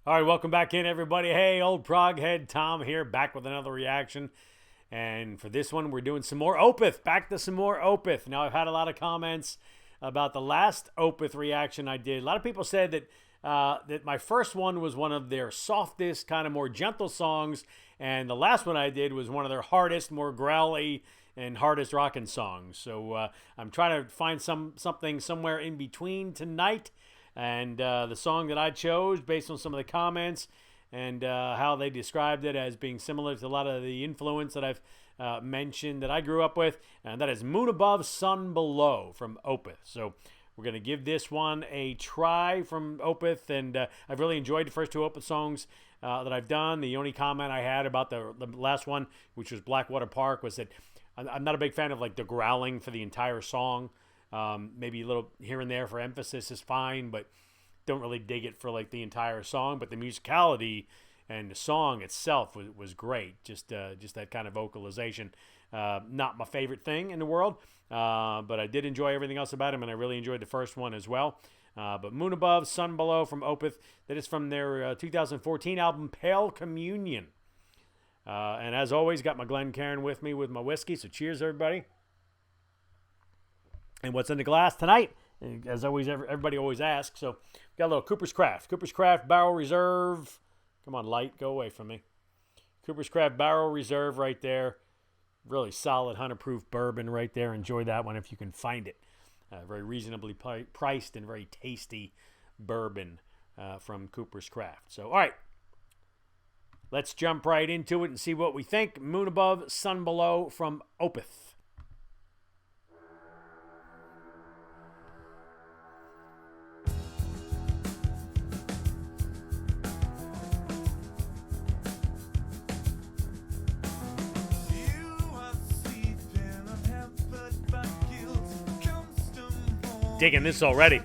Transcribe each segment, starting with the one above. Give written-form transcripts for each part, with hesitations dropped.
All right, welcome back in, everybody. Hey, old Prog head Tom here, back with another reaction. And for this one, we're doing some more Opeth. Back to some more Opeth. Now, I've had a lot of comments about the last Opeth reaction I did. A lot of people said that my first one was one of their softest, kind of more gentle songs, and the last one I did was one of their hardest, more growly and hardest rocking songs. So I'm trying to find something somewhere in between tonight. And the song that I chose, based on some of the comments and how they described it as being similar to a lot of the influence that I've mentioned that I grew up with, and that is Moon Above, Sun Below from Opeth. So we're going to give this one a try from Opeth, and I've really enjoyed the first two Opeth songs that I've done. The only comment I had about the last one, which was Blackwater Park, was that I'm not a big fan of like the growling for the entire song. Maybe a little here and there for emphasis is fine, but don't really dig it for like the entire song. But the musicality and the song itself was great. Just that kind of vocalization. Not my favorite thing in the world, but I did enjoy everything else about him, and I really enjoyed the first one as well. But Moon Above, Sun Below from Opeth. That is from their 2014 album Pale Communion. And as always, got my Glencairn with me with my whiskey. So cheers, everybody. And what's in the glass tonight? As always, everybody always asks. So, got a little Cooper's Craft. Cooper's Craft Barrel Reserve. Come on, light, go away from me. Cooper's Craft Barrel Reserve right there. Really solid 100 proof bourbon right there. Enjoy that one if you can find it. Very reasonably priced and very tasty bourbon from Cooper's Craft. So, all right. Let's jump right into it and see what we think. Moon Above, Sun Below from Opeth. Digging this already.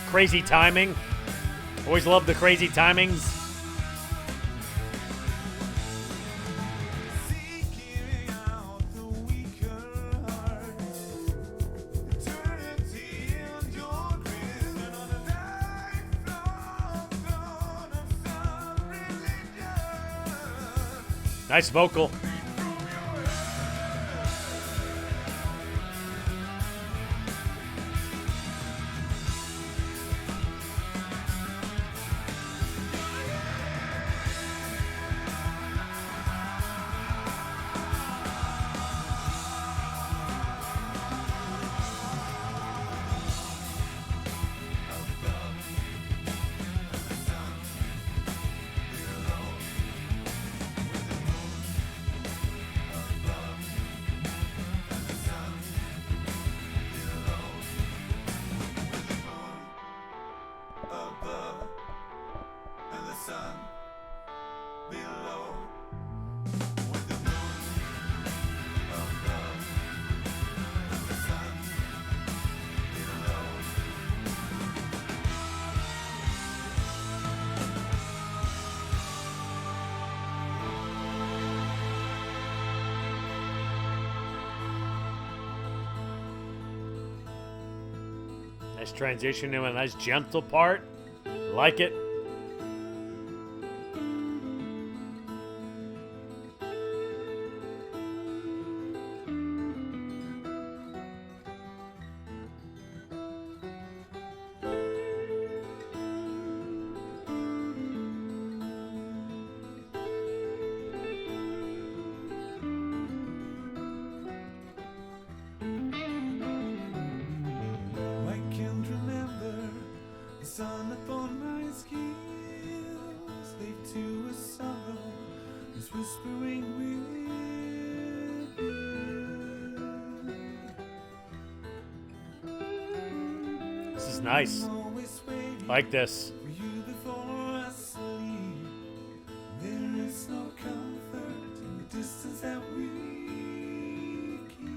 Crazy timing. Always love the crazy timings. Nice vocal. Nice transition to a nice gentle part. Like it. Sun upon my skills, leave to a sorrow, is whispering with. This is nice. Like this. For you before I sleep, there is no comfort in the distance that we keep.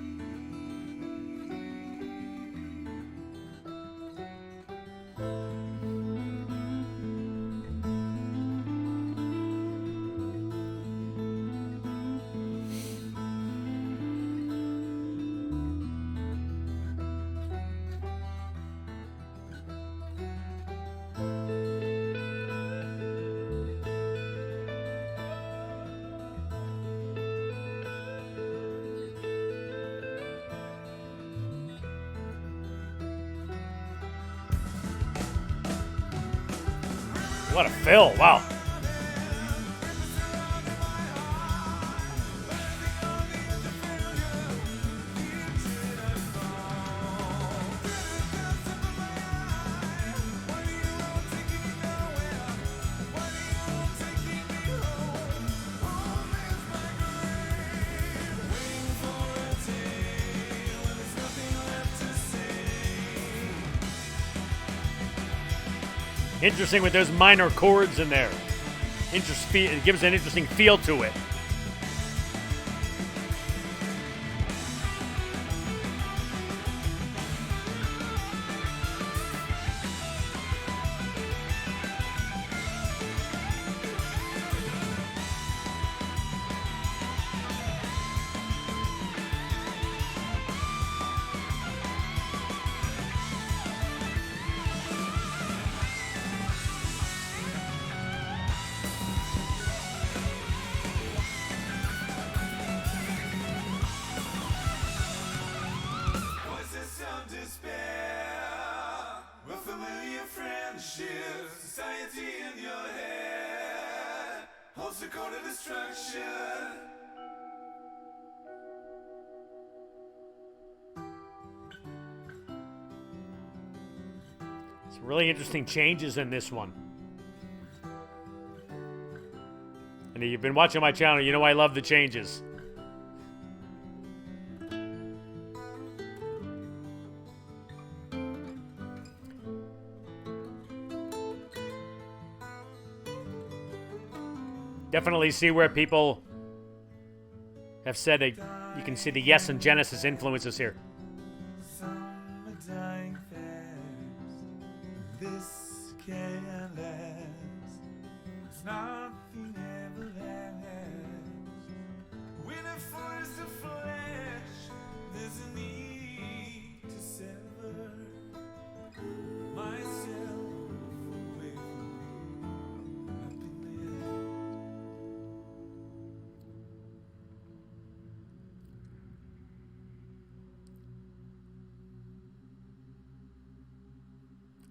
What a fill. Wow. Interesting with those minor chords in there. It gives an interesting feel to it. Society in your head holds the code of destruction. Some really interesting changes in this one. And if you've been watching my channel, you know I love the changes. Definitely see where people have said that you can see the Yes and Genesis influences here. Some are dying fast. This can last. It's nothing everlasting. When it falls to flesh, there's a need to sever myself away from happiness.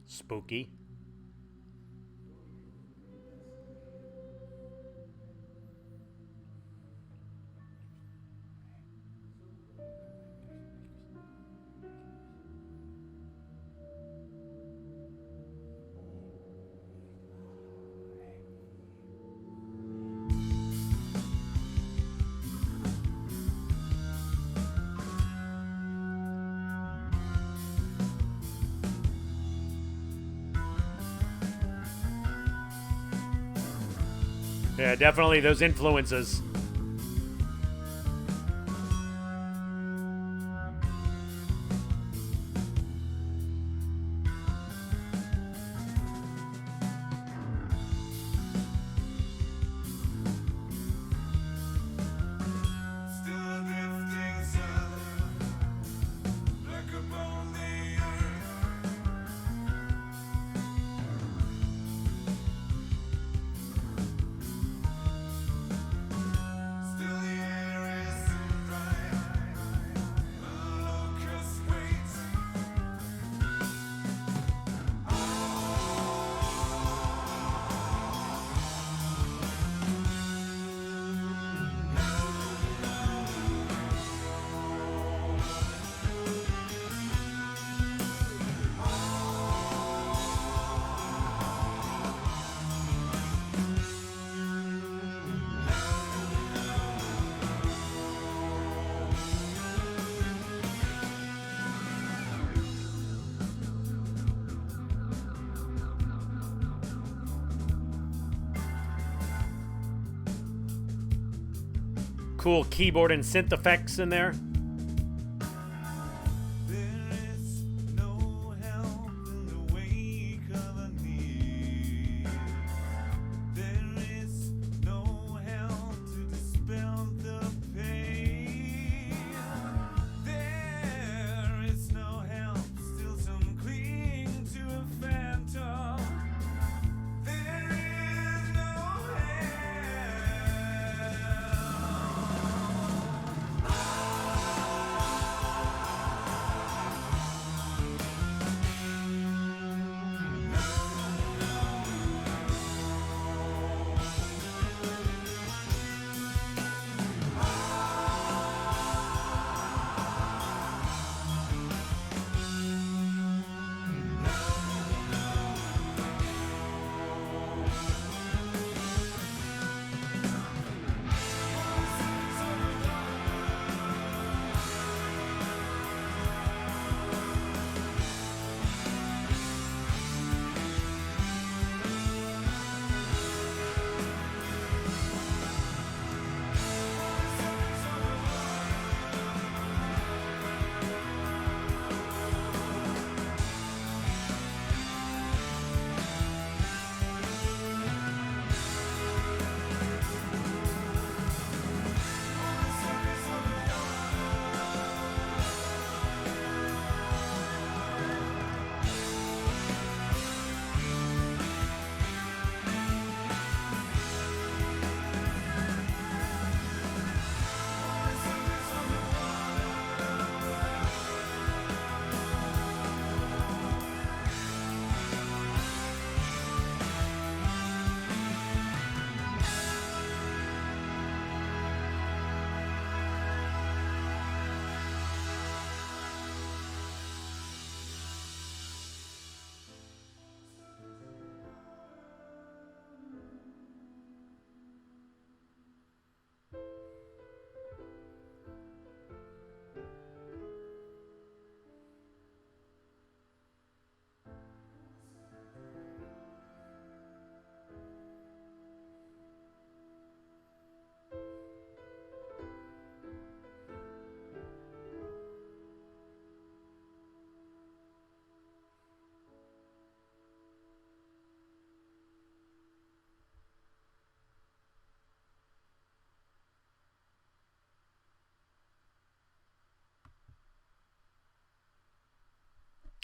Spooky. Yeah, definitely those influences. Still drifting south, like upon the earth. Still the air is so dry, the locust waits. Cool keyboard and synth effects in there. There is no help in the wake of a need. There is no help to dispel the pain. There is no help, still some cling to a phantom. There is no help.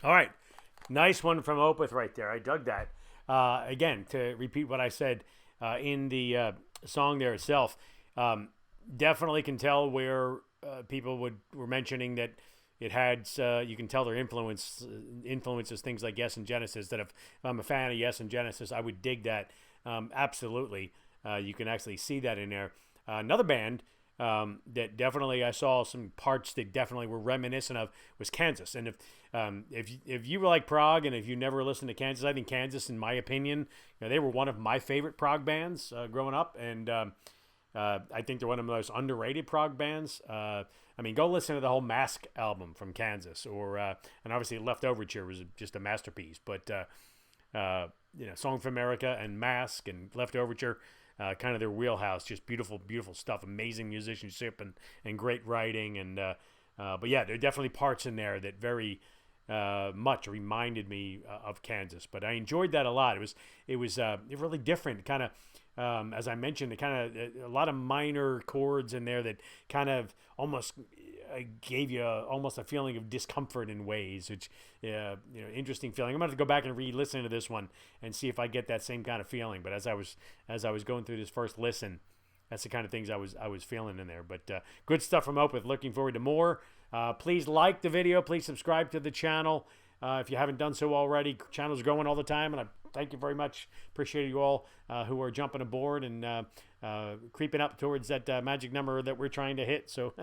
All right. Nice one from Opeth right there. I dug that. Again, to repeat what I said in the song there itself, definitely can tell where people were mentioning that it had, you can tell their influences things like Yes and Genesis, that if I'm a fan of Yes and Genesis, I would dig that. Absolutely. You can actually see that in there. Another band that definitely I saw some parts that definitely were reminiscent of was Kansas. And if you were like Prog, and if you never listened to Kansas, I think Kansas, in my opinion, they were one of my favorite Prog bands growing up, and I think they're one of the most underrated Prog bands. I mean, go listen to the whole Mask album from Kansas, or and obviously Left Overture was just a masterpiece. But Song for America and Mask and Left Overture. Kind of their wheelhouse, just beautiful, beautiful stuff, amazing musicianship and great writing, and but yeah, there are definitely parts in there that very much reminded me of Kansas. But I enjoyed that a lot. It was really different, kind of as I mentioned, it kind of a lot of minor chords in there that kind of almost gave you almost a feeling of discomfort in ways, which interesting feeling. I'm going to have to go back and re-listen to this one and see if I get that same kind of feeling. But as I was going through this first listen, that's the kind of things I was feeling in there. But good stuff from Opeth. Looking forward to more. Please like the video. Please subscribe to the channel if you haven't done so already. Channel's growing all the time, and I thank you very much. Appreciate you all who are jumping aboard and creeping up towards that magic number that we're trying to hit. So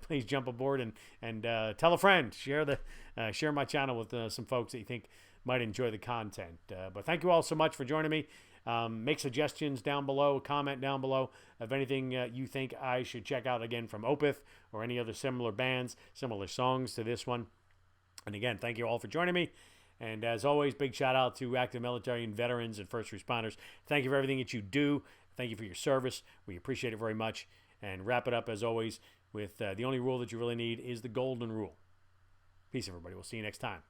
please jump aboard and tell a friend. Share my channel with some folks that you think might enjoy the content. But thank you all so much for joining me. Make suggestions down below, comment down below of anything you think I should check out again from Opeth or any other similar bands, similar songs to this one. And again, thank you all for joining me. And as always, big shout out to active military and veterans and first responders. Thank you for everything that you do. Thank you for your service. We appreciate it very much. And wrap it up, as always, with the only rule that you really need is the golden rule. Peace, everybody. We'll see you next time.